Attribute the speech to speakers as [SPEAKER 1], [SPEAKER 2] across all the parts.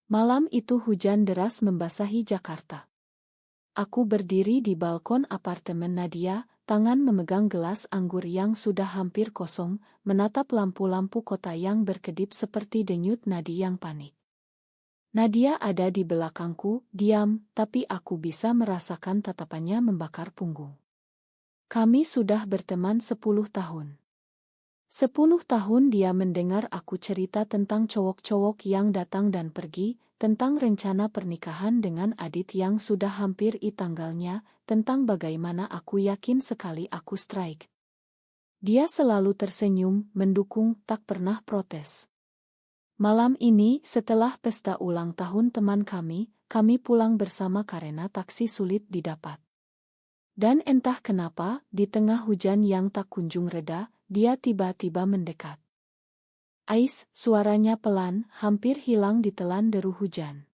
[SPEAKER 1] Malam itu hujan deras membasahi Jakarta. Aku berdiri di balkon apartemen Nadia, tangan memegang gelas anggur yang sudah hampir kosong, menatap lampu-lampu kota yang berkedip seperti denyut nadi yang panik. Nadia ada di belakangku, diam, tapi aku bisa merasakan tatapannya membakar punggung. Kami sudah berteman 10 tahun. 10 tahun dia mendengar aku cerita tentang cowok-cowok yang datang dan pergi, tentang rencana pernikahan dengan Adit yang sudah hampir tanggalnya, tentang bagaimana aku yakin sekali aku strike. Dia selalu tersenyum, mendukung, tak pernah protes. Malam ini, setelah pesta ulang tahun teman kami pulang bersama karena taksi sulit didapat. Dan entah kenapa, di tengah hujan yang tak kunjung reda, dia tiba-tiba mendekat. Ais, suaranya pelan, hampir hilang ditelan deru hujan.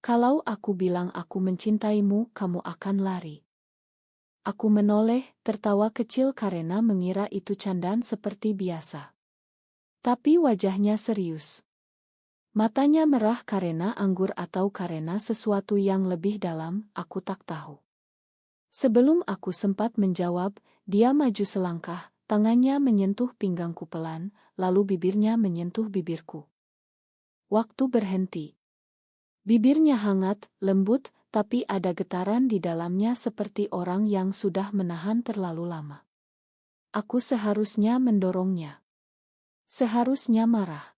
[SPEAKER 1] Kalau aku bilang aku mencintaimu, kamu akan lari. Aku menoleh, tertawa kecil karena mengira itu candaan seperti biasa. Tapi wajahnya serius. Matanya merah karena anggur atau karena sesuatu yang lebih dalam, aku tak tahu. Sebelum aku sempat menjawab, dia maju selangkah, tangannya menyentuh pinggangku pelan, lalu bibirnya menyentuh bibirku. Waktu berhenti. Bibirnya hangat, lembut, tapi ada getaran di dalamnya seperti orang yang sudah menahan terlalu lama. Aku seharusnya mendorongnya. Seharusnya marah.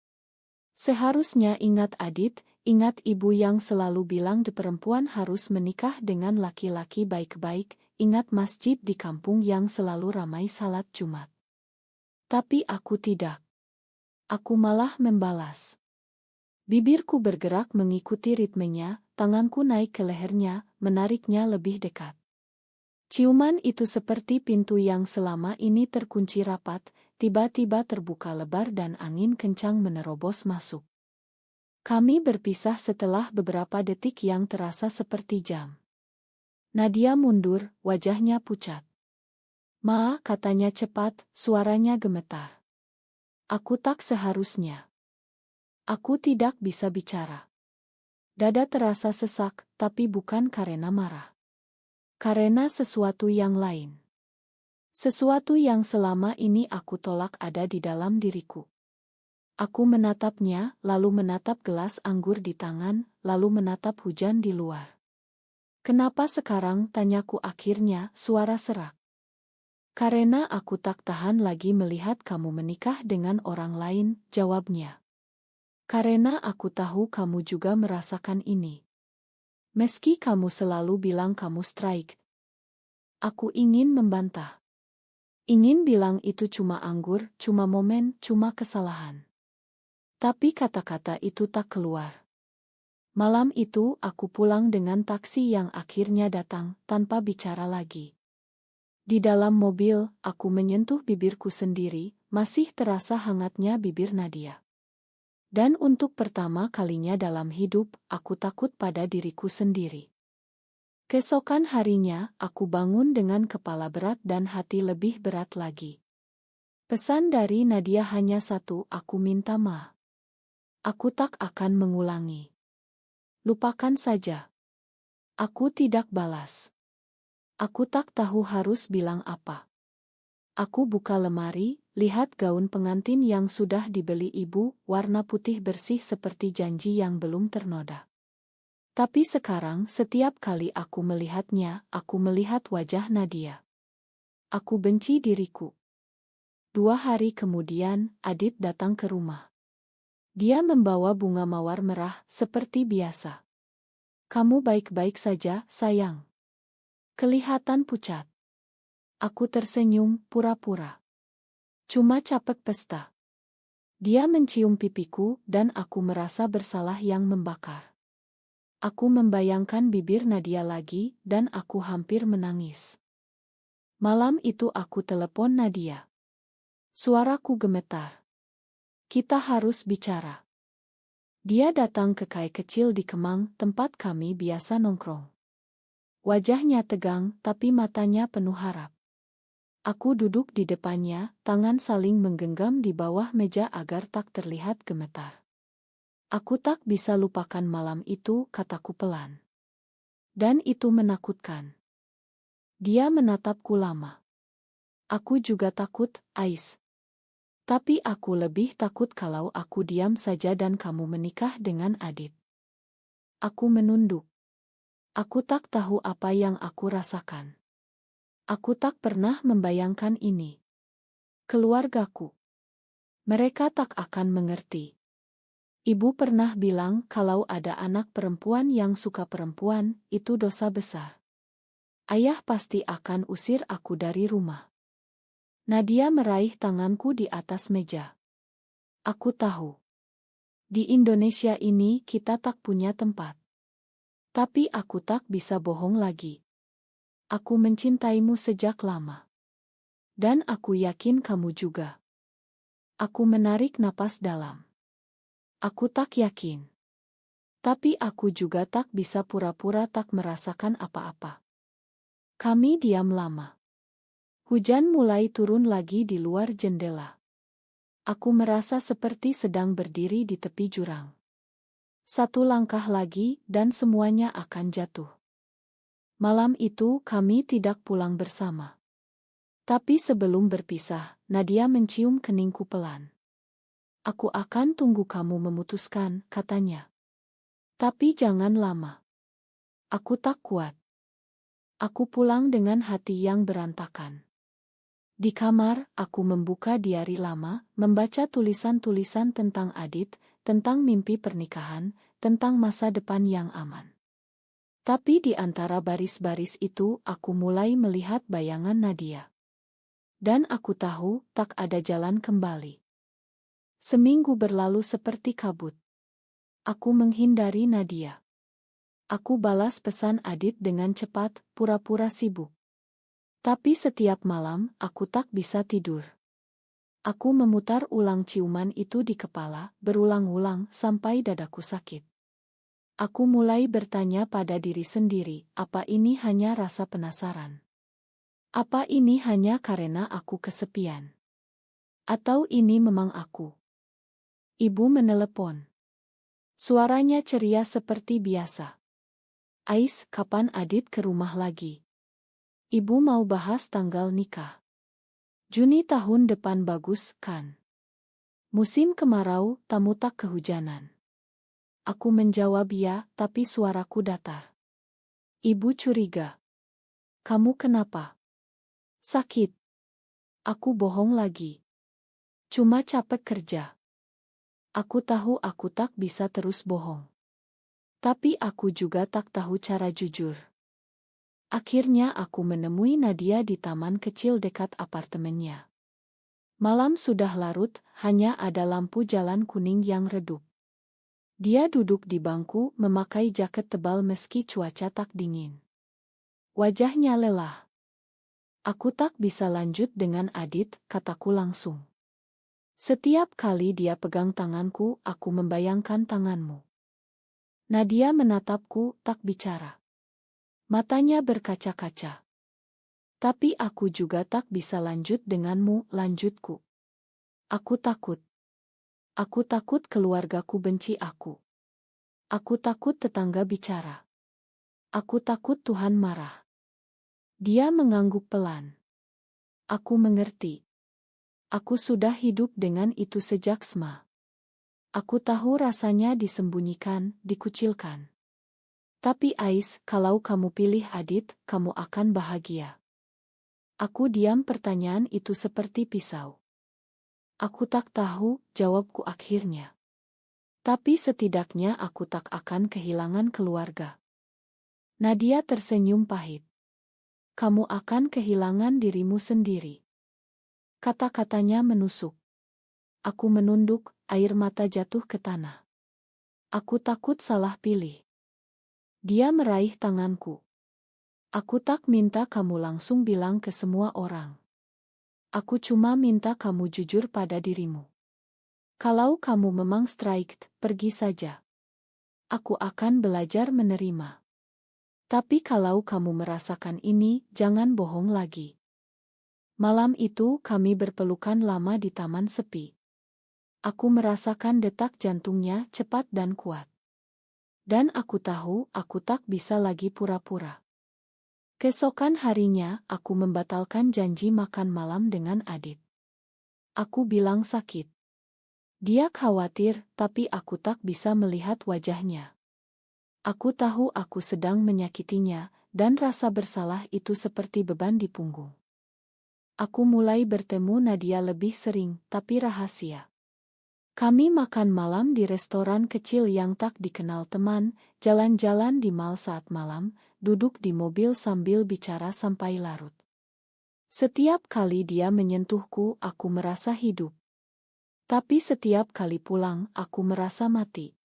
[SPEAKER 1] Seharusnya ingat Adit, ingat ibu yang selalu bilang perempuan harus menikah dengan laki-laki baik-baik, ingat masjid di kampung yang selalu ramai salat Jumat. Tapi aku tidak. Aku malah membalas. Bibirku bergerak mengikuti ritmenya, tanganku naik ke lehernya, menariknya lebih dekat. Ciuman itu seperti pintu yang selama ini terkunci rapat, tiba-tiba terbuka lebar dan angin kencang menerobos masuk. Kami berpisah setelah beberapa detik yang terasa seperti jam. Nadia mundur, wajahnya pucat. "Ma," katanya cepat, suaranya gemetar. "Aku tak seharusnya. Aku tidak bisa bicara." Dada terasa sesak, tapi bukan karena marah. Karena sesuatu yang lain. Sesuatu yang selama ini aku tolak ada di dalam diriku. Aku menatapnya, lalu menatap gelas anggur di tangan, lalu menatap hujan di luar. "Kenapa sekarang?" tanyaku akhirnya, suara serak. "Karena aku tak tahan lagi melihat kamu menikah dengan orang lain," jawabnya. "Karena aku tahu kamu juga merasakan ini. Meski kamu selalu bilang kamu strike." Aku ingin membantah. Ingin bilang itu cuma anggur, cuma momen, cuma kesalahan. Tapi kata-kata itu tak keluar. Malam itu aku pulang dengan taksi yang akhirnya datang, tanpa bicara lagi. Di dalam mobil, aku menyentuh bibirku sendiri, masih terasa hangatnya bibir Nadia. Dan untuk pertama kalinya dalam hidup, aku takut pada diriku sendiri. Keesokan harinya, aku bangun dengan kepala berat dan hati lebih berat lagi. Pesan dari Nadia hanya satu, aku minta maaf. Aku tak akan mengulangi. Lupakan saja. Aku tidak balas. Aku tak tahu harus bilang apa. Aku buka lemari, lihat gaun pengantin yang sudah dibeli ibu, warna putih bersih seperti janji yang belum ternoda. Tapi sekarang setiap kali aku melihatnya, aku melihat wajah Nadia. Aku benci diriku. 2 hari kemudian, Adit datang ke rumah. Dia membawa bunga mawar merah, seperti biasa. "Kamu baik-baik saja, sayang?" Kelihatan pucat. Aku tersenyum, pura-pura. "Cuma capek pesta." Dia mencium pipiku, dan aku merasa bersalah yang membakar. Aku membayangkan bibir Nadia lagi, dan aku hampir menangis. Malam itu aku telepon Nadia. Suaraku gemetar. "Kita harus bicara." Dia datang ke kai kecil di Kemang, tempat kami biasa nongkrong. Wajahnya tegang, tapi matanya penuh harap. Aku duduk di depannya, tangan saling menggenggam di bawah meja agar tak terlihat gemetar. Aku tak bisa lupakan malam itu, kataku pelan. Dan itu menakutkan. Dia menatapku lama. Aku juga takut, Ais. Tapi aku lebih takut kalau aku diam saja dan kamu menikah dengan Adit. Aku menunduk. Aku tak tahu apa yang aku rasakan. Aku tak pernah membayangkan ini. Keluargaku. Mereka tak akan mengerti. Ibu pernah bilang kalau ada anak perempuan yang suka perempuan, itu dosa besar. Ayah pasti akan usir aku dari rumah. Nadia meraih tanganku di atas meja. Aku tahu. Di Indonesia ini kita tak punya tempat. Tapi aku tak bisa bohong lagi. Aku mencintaimu sejak lama. Dan aku yakin kamu juga. Aku menarik napas dalam. Aku tak yakin. Tapi aku juga tak bisa pura-pura tak merasakan apa-apa. Kami diam lama. Hujan mulai turun lagi di luar jendela. Aku merasa seperti sedang berdiri di tepi jurang. Satu langkah lagi dan semuanya akan jatuh. Malam itu kami tidak pulang bersama. Tapi sebelum berpisah, Nadia mencium keningku pelan. Aku akan tunggu kamu memutuskan, katanya. Tapi jangan lama. Aku tak kuat. Aku pulang dengan hati yang berantakan. Di kamar, aku membuka diari lama, membaca tulisan-tulisan tentang Adit, tentang mimpi pernikahan, tentang masa depan yang aman. Tapi di antara baris-baris itu, aku mulai melihat bayangan Nadia. Dan aku tahu, tak ada jalan kembali. Seminggu berlalu seperti kabut. Aku menghindari Nadia. Aku balas pesan Adit dengan cepat, pura-pura sibuk. Tapi setiap malam, aku tak bisa tidur. Aku memutar ulang ciuman itu di kepala, berulang-ulang sampai dadaku sakit. Aku mulai bertanya pada diri sendiri, apa ini hanya rasa penasaran? Apa ini hanya karena aku kesepian? Atau ini memang aku? Ibu menelepon. Suaranya ceria seperti biasa. Ais, kapan Adit ke rumah lagi? Ibu mau bahas tanggal nikah. Juni tahun depan bagus, kan? Musim kemarau, tamu tak kehujanan. Aku menjawab ya, tapi suaraku datar. Ibu curiga. Kamu kenapa? Sakit. Aku bohong lagi. Cuma capek kerja. Aku tahu aku tak bisa terus bohong. Tapi aku juga tak tahu cara jujur. Akhirnya aku menemui Nadia di taman kecil dekat apartemennya. Malam sudah larut, hanya ada lampu jalan kuning yang redup. Dia duduk di bangku, memakai jaket tebal meski cuaca tak dingin. Wajahnya lelah. Aku tak bisa lanjut dengan Adit, kataku langsung. Setiap kali dia pegang tanganku, aku membayangkan tanganmu. Nadia menatapku, tak bicara. Matanya berkaca-kaca. Tapi aku juga tak bisa lanjut denganmu, lanjutku. Aku takut. Aku takut keluargaku benci aku. Aku takut tetangga bicara. Aku takut Tuhan marah. Dia mengangguk pelan. Aku mengerti. Aku sudah hidup dengan itu sejak SMA. Aku tahu rasanya disembunyikan, dikucilkan. Tapi Ais, kalau kamu pilih Adit, kamu akan bahagia. Aku diam, pertanyaan itu seperti pisau. Aku tak tahu, jawabku akhirnya. Tapi setidaknya aku tak akan kehilangan keluarga. Nadia tersenyum pahit. Kamu akan kehilangan dirimu sendiri. Kata-katanya menusuk. Aku menunduk, air mata jatuh ke tanah. Aku takut salah pilih. Dia meraih tanganku. Aku tak minta kamu langsung bilang ke semua orang. Aku cuma minta kamu jujur pada dirimu. Kalau kamu memang striked, pergi saja. Aku akan belajar menerima. Tapi kalau kamu merasakan ini, jangan bohong lagi. Malam itu kami berpelukan lama di taman sepi. Aku merasakan detak jantungnya cepat dan kuat. Dan aku tahu aku tak bisa lagi pura-pura. Keesokan harinya, aku membatalkan janji makan malam dengan Adit. Aku bilang sakit. Dia khawatir, tapi aku tak bisa melihat wajahnya. Aku tahu aku sedang menyakitinya, dan rasa bersalah itu seperti beban di punggung. Aku mulai bertemu Nadia lebih sering, tapi rahasia. Kami makan malam di restoran kecil yang tak dikenal teman, jalan-jalan di mal saat malam, duduk di mobil sambil bicara sampai larut. Setiap kali dia menyentuhku, aku merasa hidup. Tapi setiap kali pulang, aku merasa mati.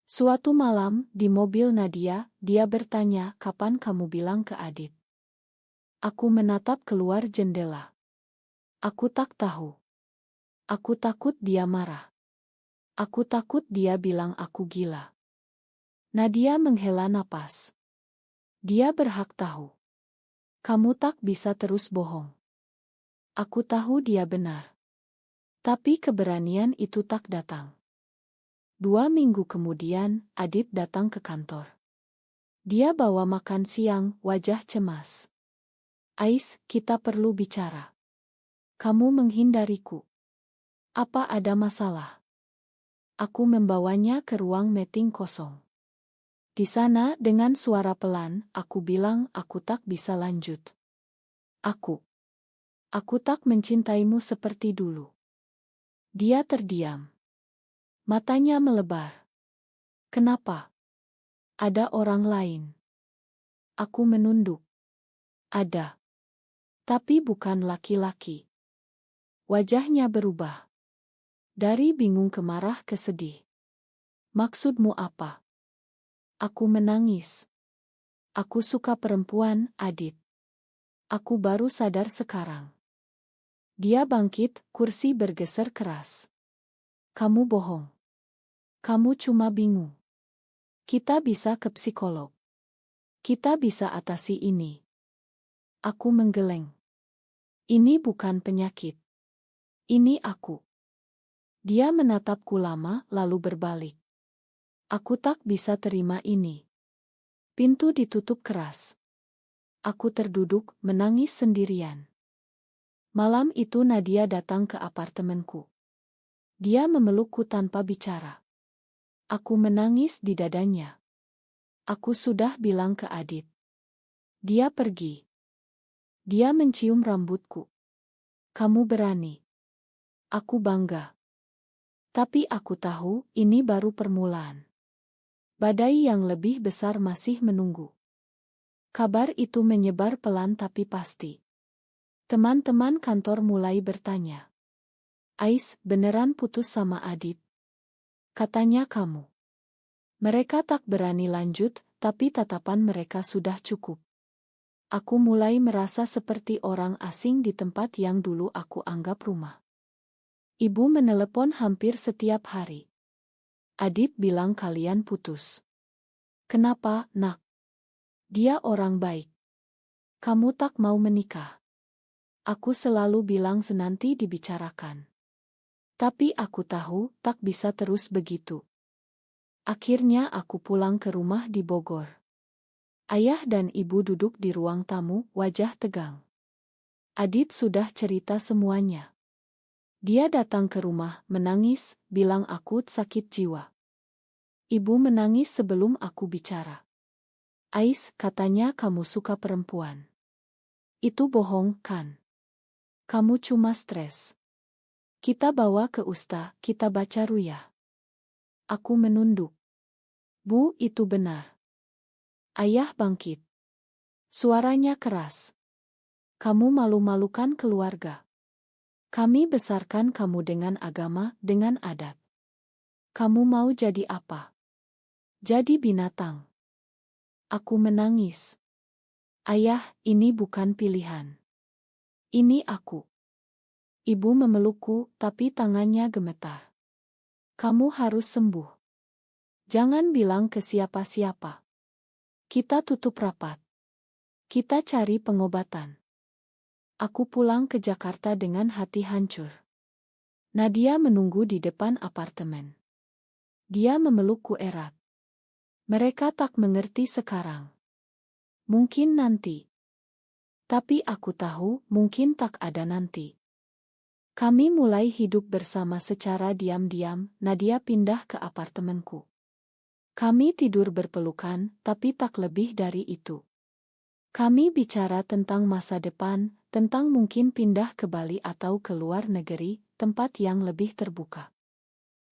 [SPEAKER 1] Suatu malam, di mobil Nadia, dia bertanya, "Kapan kamu bilang ke Adit?" Aku menatap keluar jendela. Aku tak tahu. Aku takut dia marah. Aku takut dia bilang aku gila. Nadia menghela napas. Dia berhak tahu. Kamu tak bisa terus bohong. Aku tahu dia benar. Tapi keberanian itu tak datang. 2 minggu kemudian, Adit datang ke kantor. Dia bawa makan siang, wajah cemas. "Ais, kita perlu bicara. Kamu menghindariku. Apa ada masalah?" Aku membawanya ke ruang meeting kosong. Di sana, dengan suara pelan, aku bilang aku tak bisa lanjut. Aku tak mencintaimu seperti dulu. Dia terdiam. Matanya melebar. Kenapa? Ada orang lain. Aku menunduk. Ada. Tapi bukan laki-laki. Wajahnya berubah. Dari bingung ke marah ke sedih. Maksudmu apa? Aku menangis. Aku suka perempuan, Adit. Aku baru sadar sekarang. Dia bangkit, kursi bergeser keras. Kamu bohong. Kamu cuma bingung. Kita bisa ke psikolog. Kita bisa atasi ini. Aku menggeleng. Ini bukan penyakit. Ini aku. Dia menatapku lama, lalu berbalik. Aku tak bisa terima ini. Pintu ditutup keras. Aku terduduk, menangis sendirian. Malam itu Nadia datang ke apartemenku. Dia memelukku tanpa bicara. Aku menangis di dadanya. Aku sudah bilang ke Adit. Dia pergi. Dia mencium rambutku. Kamu berani. Aku bangga. Tapi aku tahu, ini baru permulaan. Badai yang lebih besar masih menunggu. Kabar itu menyebar pelan tapi pasti. Teman-teman kantor mulai bertanya. Ais, beneran putus sama Adit? Katanya kamu. Mereka tak berani lanjut, tapi tatapan mereka sudah cukup. Aku mulai merasa seperti orang asing di tempat yang dulu aku anggap rumah. Ibu menelepon hampir setiap hari. Adit bilang kalian putus. Kenapa, nak? Dia orang baik. Kamu tak mau menikah. Aku selalu bilang senanti dibicarakan. Tapi aku tahu tak bisa terus begitu. Akhirnya aku pulang ke rumah di Bogor. Ayah dan ibu duduk di ruang tamu, wajah tegang. Adit sudah cerita semuanya. Dia datang ke rumah, menangis, bilang aku sakit jiwa. Ibu menangis sebelum aku bicara. Ais, katanya kamu suka perempuan. Itu bohong, kan? Kamu cuma stres. Kita bawa ke Usta, kita baca ruyah. Aku menunduk. Bu, itu benar. Ayah bangkit. Suaranya keras. Kamu malu-malukan keluarga. Kami besarkan kamu dengan agama, dengan adat. Kamu mau jadi apa? Jadi binatang. Aku menangis. Ayah, ini bukan pilihan. Ini aku. Ibu memelukku, tapi tangannya gemetar. Kamu harus sembuh. Jangan bilang ke siapa-siapa. Kita tutup rapat. Kita cari pengobatan. Aku pulang ke Jakarta dengan hati hancur. Nadia menunggu di depan apartemen. Dia memelukku erat. Mereka tak mengerti sekarang. Mungkin nanti. Tapi aku tahu, mungkin tak ada nanti. Kami mulai hidup bersama secara diam-diam. Nadia pindah ke apartemenku. Kami tidur berpelukan, tapi tak lebih dari itu. Kami bicara tentang masa depan, tentang mungkin pindah ke Bali atau ke luar negeri, tempat yang lebih terbuka.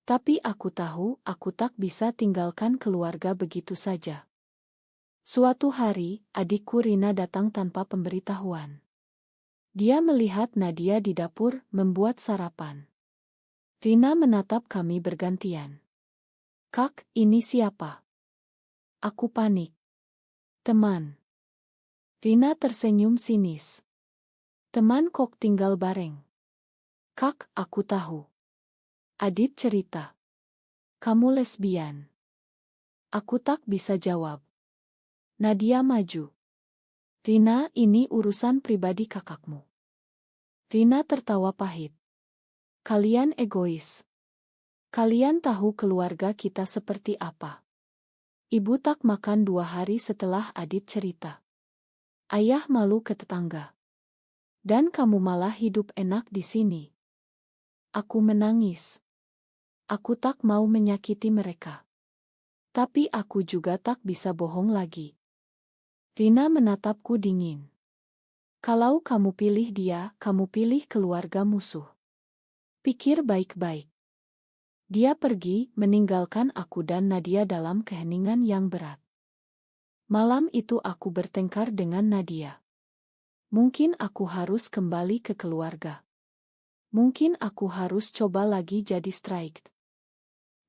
[SPEAKER 1] Tapi aku tahu, aku tak bisa tinggalkan keluarga begitu saja. Suatu hari, adikku Rina datang tanpa pemberitahuan. Dia melihat Nadia di dapur, membuat sarapan. Rina menatap kami bergantian. "Kak, ini siapa?" Aku panik. "Teman." Rina tersenyum sinis. "Teman kok tinggal bareng?" "Kak, aku tahu." Adit cerita. "Kamu lesbian." Aku tak bisa jawab. Nadia maju. "Rina, ini urusan pribadi kakakmu." Rina tertawa pahit. "Kalian egois. Kalian tahu keluarga kita seperti apa." Ibu tak makan 2 hari setelah Adit cerita. "Ayah malu ke tetangga. Dan kamu malah hidup enak di sini." Aku menangis. Aku tak mau menyakiti mereka. Tapi aku juga tak bisa bohong lagi. Rina menatapku dingin. "Kalau kamu pilih dia, kamu pilih keluarga musuh. Pikir baik-baik." Dia pergi, meninggalkan aku dan Nadia dalam keheningan yang berat. Malam itu aku bertengkar dengan Nadia. Mungkin aku harus kembali ke keluarga. Mungkin aku harus coba lagi jadi straight.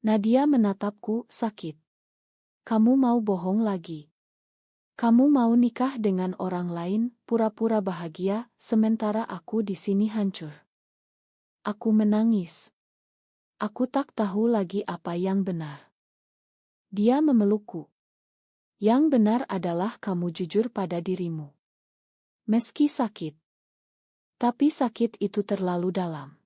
[SPEAKER 1] Nadia menatapku, sakit. "Kamu mau bohong lagi? Kamu mau nikah dengan orang lain, pura-pura bahagia, sementara aku di sini hancur." Aku menangis. Aku tak tahu lagi apa yang benar. Dia memelukku. "Yang benar adalah kamu jujur pada dirimu. Meski sakit. Tapi sakit itu terlalu dalam."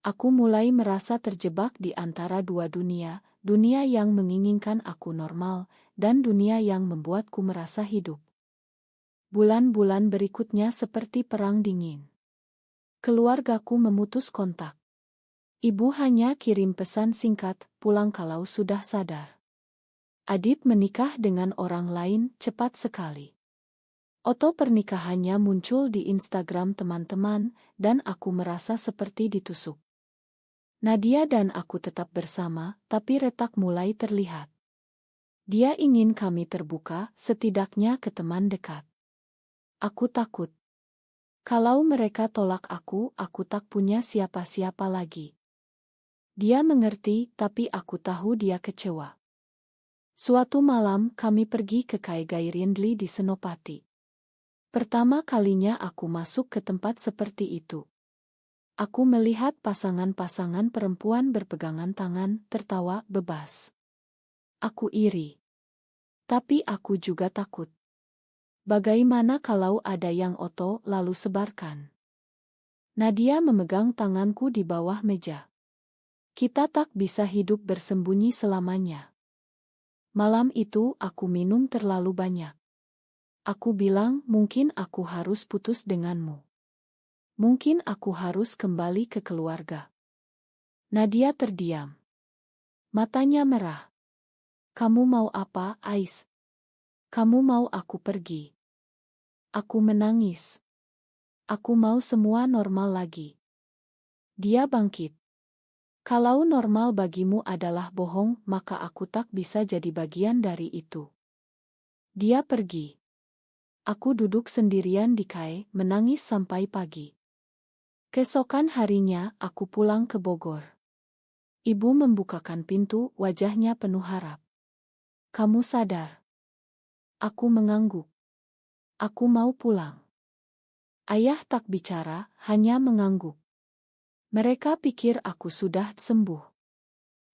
[SPEAKER 1] Aku mulai merasa terjebak di antara dua dunia, dunia yang menginginkan aku normal, dan dunia yang membuatku merasa hidup. Bulan-bulan berikutnya seperti perang dingin. Keluargaku memutus kontak. Ibu hanya kirim pesan singkat, "Pulang kalau sudah sadar." Adit menikah dengan orang lain cepat sekali. Foto pernikahannya muncul di Instagram teman-teman, dan aku merasa seperti ditusuk. Nadia dan aku tetap bersama, tapi retak mulai terlihat. Dia ingin kami terbuka, setidaknya ke teman dekat. Aku takut. Kalau mereka tolak aku tak punya siapa-siapa lagi. Dia mengerti, tapi aku tahu dia kecewa. Suatu malam kami pergi ke Kaigai Rindli di Senopati. Pertama kalinya aku masuk ke tempat seperti itu. Aku melihat pasangan-pasangan perempuan berpegangan tangan, tertawa bebas. Aku iri. Tapi aku juga takut. Bagaimana kalau ada yang oto lalu sebarkan? Nadia memegang tanganku di bawah meja. Kita tak bisa hidup bersembunyi selamanya. Malam itu aku minum terlalu banyak. Aku bilang, mungkin aku harus putus denganmu. Mungkin aku harus kembali ke keluarga. Nadia terdiam. Matanya merah. "Kamu mau apa, Ais? Kamu mau aku pergi?" Aku menangis. Aku mau semua normal lagi. Dia bangkit. "Kalau normal bagimu adalah bohong, maka aku tak bisa jadi bagian dari itu." Dia pergi. Aku duduk sendirian di kai, menangis sampai pagi. Keesokan harinya, aku pulang ke Bogor. Ibu membukakan pintu, wajahnya penuh harap. "Kamu sadar?" Aku mengangguk. Aku mau pulang. Ayah tak bicara, hanya mengangguk. Mereka pikir aku sudah sembuh.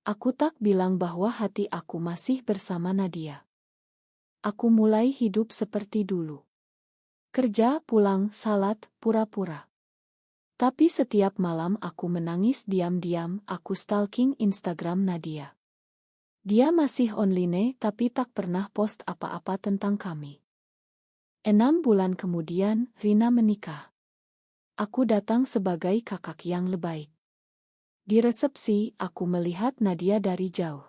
[SPEAKER 1] Aku tak bilang bahwa hati aku masih bersama Nadia. Aku mulai hidup seperti dulu. Kerja, pulang, salat, pura-pura. Tapi setiap malam aku menangis diam-diam, aku stalking Instagram Nadia. Dia masih online tapi tak pernah post apa-apa tentang kami. 6 bulan kemudian, Rina menikah. Aku datang sebagai kakak yang lebay. Di resepsi, aku melihat Nadia dari jauh.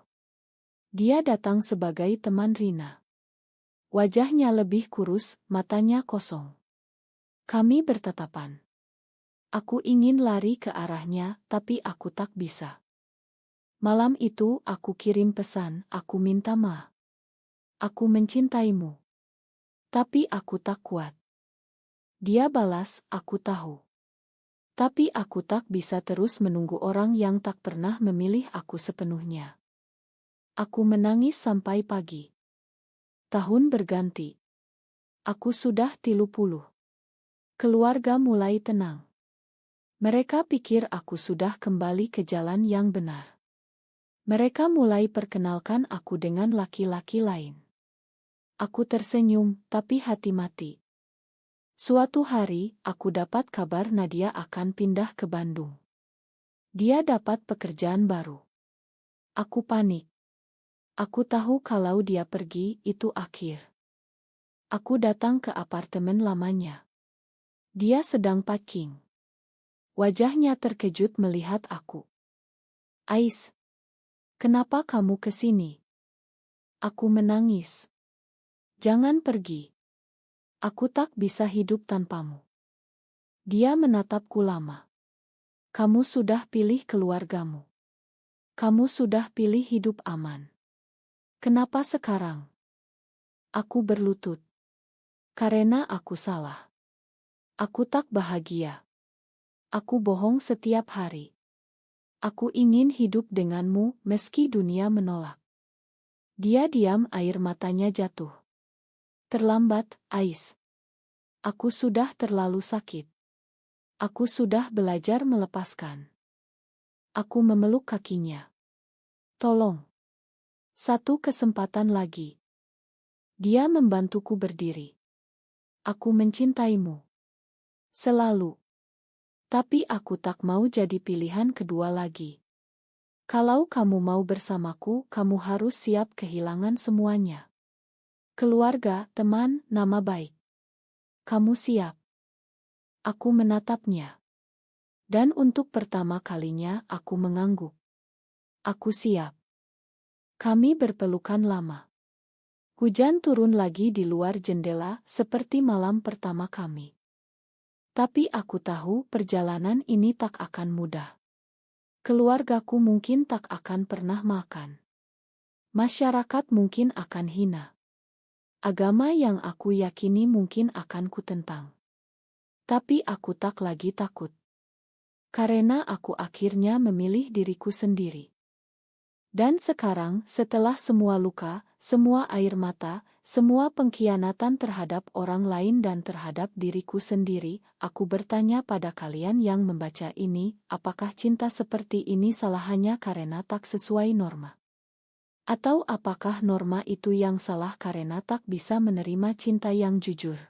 [SPEAKER 1] Dia datang sebagai teman Rina. Wajahnya lebih kurus, matanya kosong. Kami bertatapan. Aku ingin lari ke arahnya, tapi aku tak bisa. Malam itu aku kirim pesan, aku minta maaf. Aku mencintaimu. Tapi aku tak kuat. Dia balas, aku tahu. Tapi aku tak bisa terus menunggu orang yang tak pernah memilih aku sepenuhnya. Aku menangis sampai pagi. Tahun berganti. Aku sudah 30. Keluarga mulai tenang. Mereka pikir aku sudah kembali ke jalan yang benar. Mereka mulai perkenalkan aku dengan laki-laki lain. Aku tersenyum, tapi hati mati. Suatu hari, aku dapat kabar Nadia akan pindah ke Bandung. Dia dapat pekerjaan baru. Aku panik. Aku tahu kalau dia pergi, itu akhir. Aku datang ke apartemen lamanya. Dia sedang packing. Wajahnya terkejut melihat aku. Ais, kenapa kamu ke sini? Aku menangis. Jangan pergi. Aku tak bisa hidup tanpamu. Dia menatapku lama. Kamu sudah pilih keluargamu. Kamu sudah pilih hidup aman. Kenapa sekarang? Aku berlutut. Karena aku salah. Aku tak bahagia. Aku bohong setiap hari. Aku ingin hidup denganmu meski dunia menolak. Dia diam, air matanya jatuh. Terlambat, Ais. Aku sudah terlalu sakit. Aku sudah belajar melepaskan. Aku memeluk kakinya. Tolong. Satu kesempatan lagi. Dia membantuku berdiri. Aku mencintaimu. Selalu. Tapi aku tak mau jadi pilihan kedua lagi. Kalau kamu mau bersamaku, kamu harus siap kehilangan semuanya. Keluarga, teman, nama baik. Kamu siap? Aku menatapnya. Dan untuk pertama kalinya aku mengangguk. Aku siap. Kami berpelukan lama. Hujan turun lagi di luar jendela seperti malam pertama kami. Tapi aku tahu perjalanan ini tak akan mudah. Keluargaku mungkin tak akan pernah makan. Masyarakat mungkin akan hina. Agama yang aku yakini mungkin akan kutentang. Tapi aku tak lagi takut. Karena aku akhirnya memilih diriku sendiri. Dan sekarang, setelah semua luka, semua air mata, semua pengkhianatan terhadap orang lain dan terhadap diriku sendiri, aku bertanya pada kalian yang membaca ini, apakah cinta seperti ini salah hanya karena tak sesuai norma? Atau apakah norma itu yang salah karena tak bisa menerima cinta yang jujur?